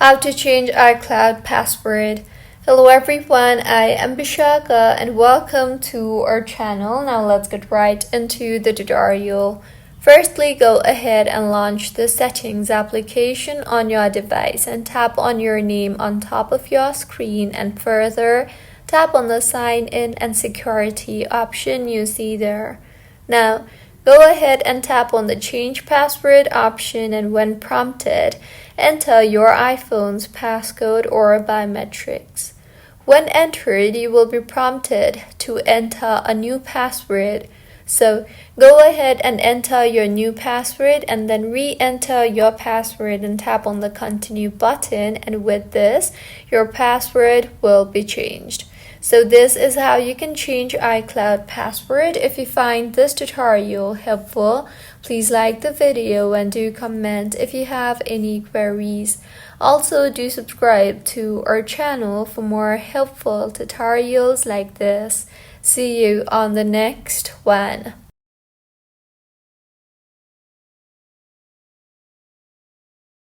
How to change iCloud password. Hello everyone, I am Bishaka and welcome to our channel. Now let's get right into the tutorial. Firstly, go ahead and launch the settings application on your device and tap on your name on top of your screen, and further tap on the sign in and security option you see there. Now go ahead and tap on the change password option, and when prompted, enter your iPhone's passcode or biometrics. When entered, you will be prompted to enter a new password. So go ahead and enter your new password and then re-enter your password and tap on the continue button, and with this, your password will be changed. So this is how you can change iCloud password. If you find this tutorial helpful, please like the video and do comment if you have any queries. Also, do subscribe to our channel for more helpful tutorials like this. See you on the next one.